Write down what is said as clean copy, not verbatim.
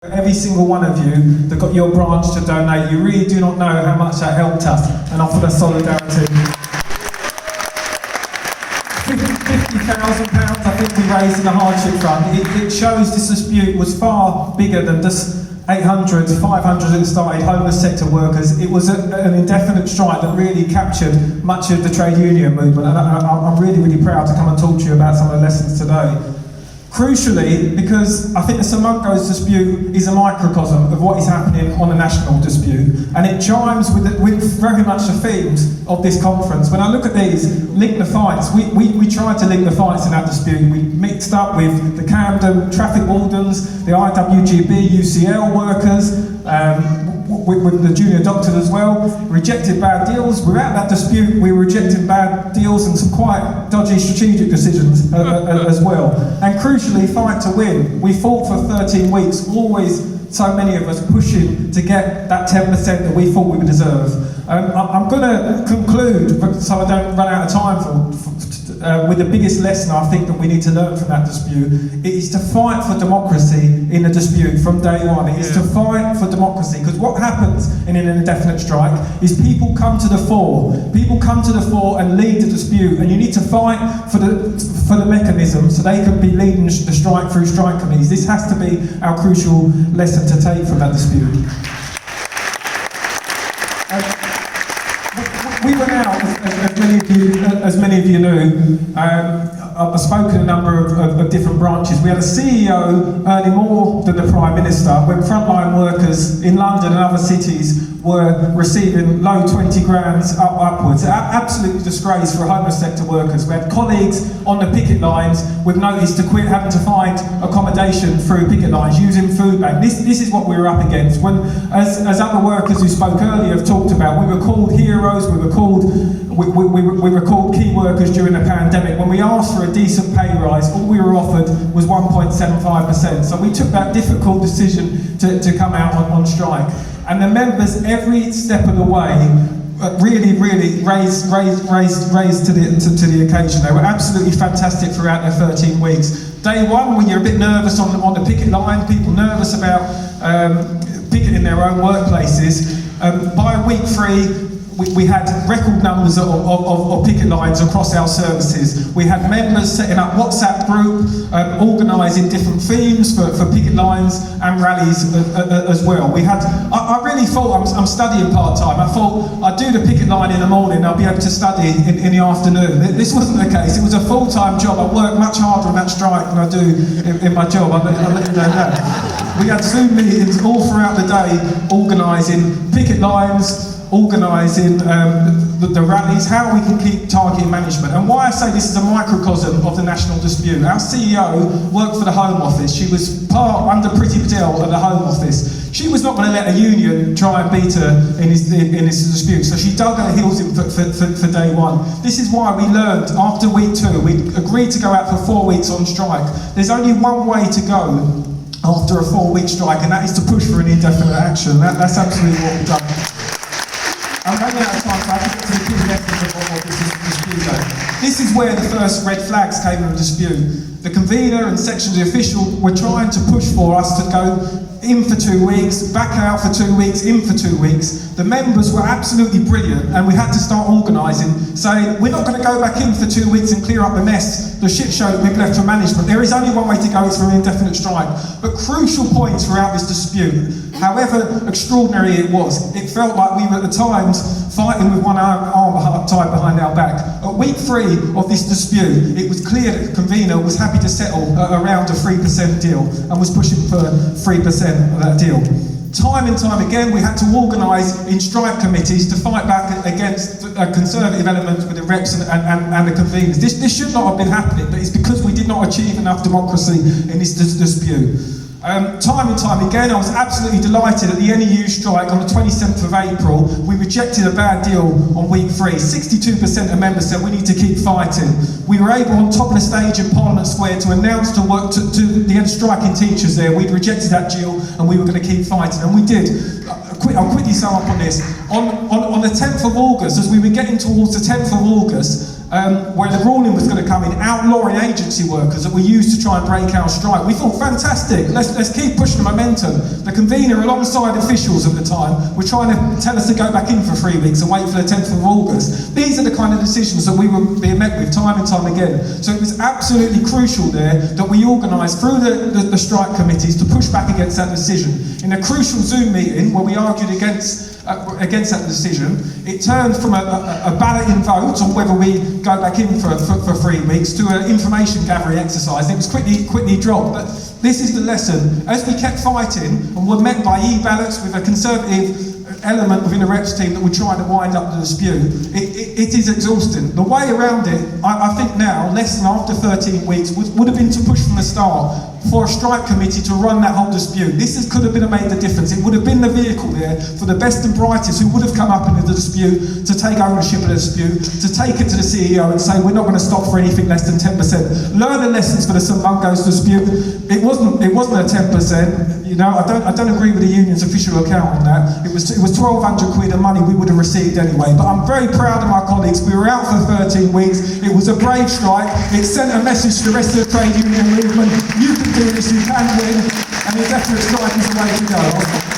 Every single one of you that got your branch to donate, you really do not know how much that helped us and offered us solidarity. £50,000 I think we raised in the hardship fund. It shows this dispute was far bigger than just 800, 500 that started homeless sector workers. It was an indefinite strike that really captured much of the trade union movement, and I'm really, really proud to come and talk to you about some of the lessons today. Crucially, because I think the St Mungo's dispute is a microcosm of what is happening on a national dispute, and it chimes with very much the themes of this conference. When I look at these, link the fights, we tried to link the fights in that dispute. We mixed up with the Camden traffic wardens, the IWGB, UCL workers, with the junior doctors as well, rejected bad deals. Without that dispute, we were rejecting bad deals and some quite dodgy strategic decisions as well. And crucially, fight to win. We fought for 13 weeks, always so many of us pushing to get that 10% that we thought we would deserve. I'm going to conclude, so I don't run out of time with the biggest lesson I think that we need to learn from that dispute. It is to fight for democracy in a dispute from day one. It is to fight for democracy, because what happens in an indefinite strike is people come to the fore. People come to the fore and lead the dispute, and you need to fight for the mechanism so they can be leading the strike through strike committees. This has to be our crucial lesson to take from that dispute. We went out, as many of you knew, I've spoken to a number of different branches. We had a CEO earning more than the Prime Minister when frontline workers in London and other cities were receiving low 20 grands upwards. Absolute disgrace for homeless sector workers. We had colleagues on the picket lines with notice to quit, having to find accommodation through picket lines, using food bank. This is what we were up against. When, as other workers who spoke earlier have talked about, we were called heroes, we were called key workers during the pandemic. When we asked for a decent pay rise, all we were offered was 1.75%. So we took that difficult decision to come out on strike. And the members, every step of the way, really raised to the occasion. They were absolutely fantastic throughout their 13 weeks. Day one, when you're a bit nervous on the picket line, people nervous about picketing their own workplaces. By week 3, we had record numbers of picket lines across our services. We had members setting up WhatsApp group, organising different themes for picket lines and rallies as well. I really thought, I'm studying part-time, I thought I'd do the picket line in the morning, I'll be able to study in the afternoon. This wasn't the case. It was a full-time job. I worked much harder on that strike than I do in my job. I'll let you know that. We had Zoom meetings all throughout the day, organising picket lines, organising the rallies, how we can keep targeting management. And why I say this is a microcosm of the national dispute. Our CEO worked for the Home Office. She was under Priti Patel at the Home Office. She was not going to let a union try and beat her in this dispute, so she dug her heels in for day one. This is why we learned after week 2, we agreed to go out for 4 weeks on strike. There's only one way to go after a 4-week strike, and that is to push for an indefinite action. That's absolutely what we've done. I'm running out of time, so I have to get to the key lessons of what this dispute. This is where the first red flags came in the dispute. The convener and sectionary official were trying to push for us to go in for 2 weeks, back out for 2 weeks, in for 2 weeks. The members were absolutely brilliant, and we had to start organising, saying, we're not going to go back in for 2 weeks and clear up the mess, the shit show that we've left for management. There is only one way to go, it's for an indefinite strike. But crucial points throughout this dispute, however extraordinary it was, it felt like we were at the times fighting with one arm tied behind our back. At week 3 of this dispute, it was clear that the convener was happy to settle around a 3% deal and was pushing for 3% of that deal. Time and time again, we had to organise in strike committees to fight back against conservative elements with the reps and the conveners. This should not have been happening, but it's because we did not achieve enough democracy in this dispute. Time and time again, I was absolutely delighted at the NEU strike on the 27th of April. We rejected a bad deal on week 3. 62% of members said we need to keep fighting. We were able on top of the stage in Parliament Square to announce to the end striking teachers there, we'd rejected that deal and we were going to keep fighting, and we did. I'll quickly sum up on this. On the 10th of August, as we were getting towards the 10th of August, where the ruling was going to come in, outlawing agency workers that were used to try and break our strike. We thought, fantastic, let's keep pushing the momentum. The convener, alongside officials at the time, were trying to tell us to go back in for 3 weeks and wait for the 10th of August. These are the kind of decisions that we were being met with time and time again. So it was absolutely crucial there that we organised through the strike committees to push back against that decision. In a crucial Zoom meeting where we argued against that decision, it turned from a balloting vote on whether we go back in for 3 weeks to an information gathering exercise. It was quickly dropped. But this is the lesson. As we kept fighting and were met by e-ballots with a Conservative element within the reps team that were trying to wind up the dispute, it is exhausting. The way around it, I think now, less than after 13 weeks, would have been to push from the start for a strike committee to run that whole dispute. Could have made the difference. It would have been the vehicle there for the best and brightest who would have come up into the dispute to take ownership of the dispute, to take it to the CEO and say, we're not going to stop for anything less than 10%. Learn the lessons for the St Mungo's dispute. It wasn't a 10%. You know, I don't agree with the union's official account on that. It was 1,200 quid of money we would have received anyway. But I'm very proud of my colleagues. We were out for 13 weeks. It was a brave strike. It sent a message to the rest of the trade union movement. You can do this, you can win, and the definite strike is the way to go.